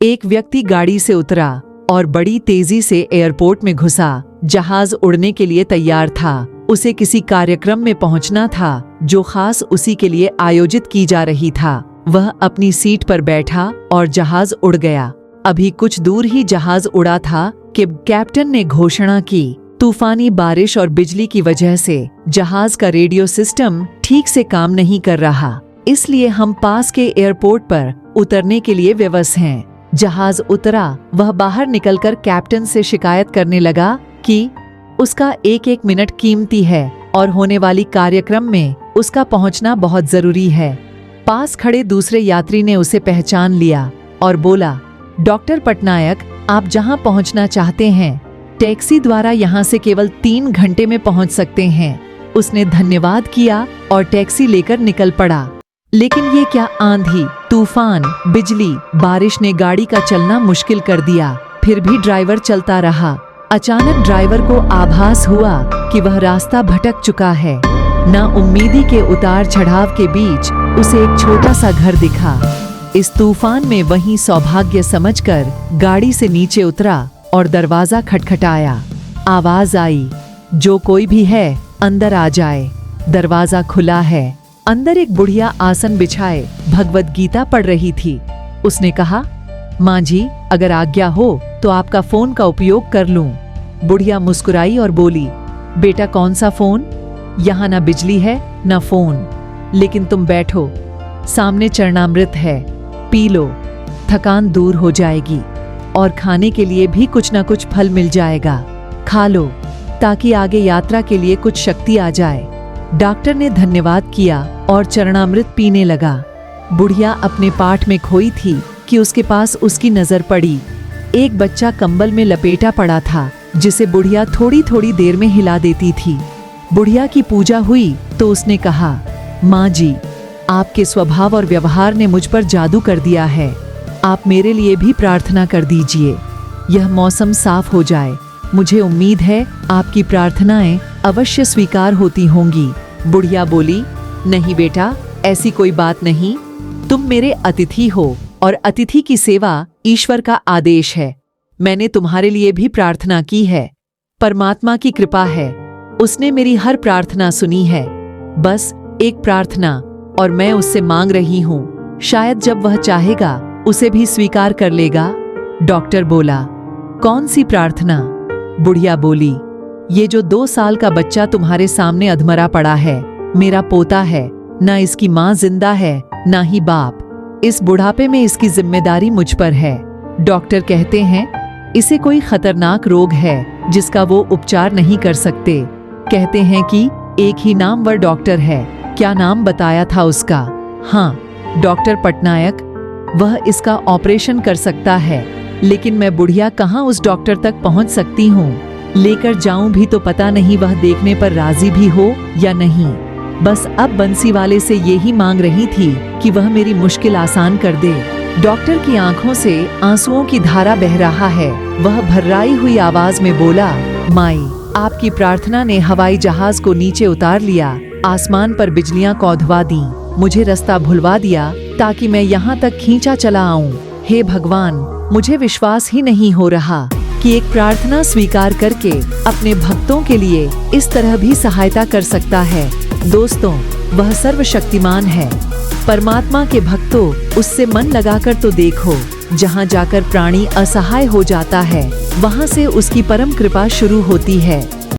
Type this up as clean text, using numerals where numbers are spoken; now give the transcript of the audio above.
एक व्यक्ति गाड़ी से उतरा और बड़ी तेजी से एयरपोर्ट में घुसा। जहाज उड़ने के लिए तैयार था। उसे किसी कार्यक्रम में पहुंचना था जो खास उसी के लिए आयोजित की जा रही था। वह अपनी सीट पर बैठा और जहाज उड़ गया। अभी कुछ दूर ही जहाज उड़ा था कि कैप्टन ने घोषणा की, तूफानी बारिश और बिजली की वजह से जहाज का रेडियो सिस्टम ठीक से काम नहीं कर रहा, इसलिए हम पास के एयरपोर्ट पर उतरने के लिए विवश हैं। जहाज उतरा। वह बाहर निकलकर कैप्टन से शिकायत करने लगा कि उसका एक एक मिनट कीमती है और होने वाली कार्यक्रम में उसका पहुंचना बहुत जरूरी है। पास खड़े दूसरे यात्री ने उसे पहचान लिया और बोला, डॉक्टर पटनायक, आप जहां पहुंचना चाहते हैं टैक्सी द्वारा यहां से केवल 3 घंटे में पहुंच सकते हैं। उसने धन्यवाद किया और टैक्सी लेकर निकल पड़ा। लेकिन ये क्या आंधी, तूफान, बिजली, बारिश ने गाड़ी का चलना मुश्किल कर दिया। फिर भी ड्राइवर चलता रहा। अचानक ड्राइवर को आभास हुआ कि वह रास्ता भटक चुका है। नाउम्मीदी के उतार चढ़ाव के बीच उसे एक छोटा सा घर दिखा। इस तूफान में वही सौभाग्य समझकर गाड़ी से नीचे उतरा और दरवाजा खटखटाया। आवाज आई, जो कोई भी है अंदर आ जाए। दरवाजा खुला है। अंदर एक बुढ़िया आसन बिछाए भगवत गीता पढ़ रही थी। उसने कहा, माँ जी, अगर आज्ञा हो तो आपका फोन का उपयोग कर लूं। बुढ़िया मुस्कुराई और बोली, बेटा कौन सा फोन? यहाँ ना बिजली है ना फोन, लेकिन तुम बैठो, सामने चरणामृत है, पी लो, थकान दूर हो जाएगी और खाने के लिए भी कुछ ना कुछ फल मिल जाएगा। खा लो ताकि आगे यात्रा के लिए कुछ शक्ति आ जाए। डॉक्टर ने धन्यवाद किया और चरणामृत पीने लगा। बुढ़िया अपने पाठ में खोई थी कि उसके पास उसकी नजर पड़ी। एक बच्चा कंबल में लपेटा पड़ा था जिसे बुढ़िया थोड़ी थोड़ी देर में हिला देती थी। बुढ़िया की पूजा हुई तो उसने कहा, माँ जी, आपके स्वभाव और व्यवहार ने मुझ पर जादू कर दिया है। आप मेरे लिए भी प्रार्थना कर दीजिए। यह मौसम साफ हो जाए। मुझे उम्मीद है आपकी प्रार्थनाएं अवश्य स्वीकार होती होंगी। बुढ़िया बोली, नहीं बेटा, ऐसी कोई बात नहीं। तुम मेरे अतिथि हो और अतिथि की सेवा ईश्वर का आदेश है। मैंने तुम्हारे लिए भी प्रार्थना की है। परमात्मा की कृपा है, उसने मेरी हर प्रार्थना सुनी है। बस एक प्रार्थना और मैं उससे मांग रही हूँ। शायद जब वह चाहेगा उसे भी स्वीकार कर लेगा। डॉक्टर बोला, कौन सी प्रार्थना? बुढ़िया बोली, ये जो 2 साल का बच्चा तुम्हारे सामने अधमरा पड़ा है, मेरा पोता है। ना इसकी माँ जिंदा है ना ही बाप। इस बुढ़ापे में इसकी जिम्मेदारी मुझ पर है। डॉक्टर कहते हैं इसे कोई खतरनाक रोग है जिसका वो उपचार नहीं कर सकते। कहते हैं कि एक ही नामवर डॉक्टर है। क्या नाम बताया था उसका? हाँ, डॉक्टर पटनायक। वह इसका ऑपरेशन कर सकता है, लेकिन मैं बुढ़िया कहाँ उस डॉक्टर तक पहुँच सकती हूँ? लेकर जाऊं भी तो पता नहीं वह देखने पर राजी भी हो या नहीं। बस अब बंसी वाले से यही मांग रही थी कि वह मेरी मुश्किल आसान कर दे। डॉक्टर की आंखों से आंसुओं की धारा बह रहा है। वह भर्राई हुई आवाज में बोला, माई, आपकी प्रार्थना ने हवाई जहाज को नीचे उतार लिया। आसमान पर बिजलियां कौंधवा दी, मुझे रास्ता भुलवा दिया ताकि मैं यहाँ तक खींचा चला आऊं। हे भगवान, मुझे विश्वास ही नहीं हो रहा कि एक प्रार्थना स्वीकार करके अपने भक्तों के लिए इस तरह भी सहायता कर सकता है। दोस्तों, वह सर्वशक्तिमान है। परमात्मा के भक्तों, उससे मन लगाकर तो देखो। जहाँ जाकर प्राणी असहाय हो जाता है, वहाँ से उसकी परम कृपा शुरू होती है।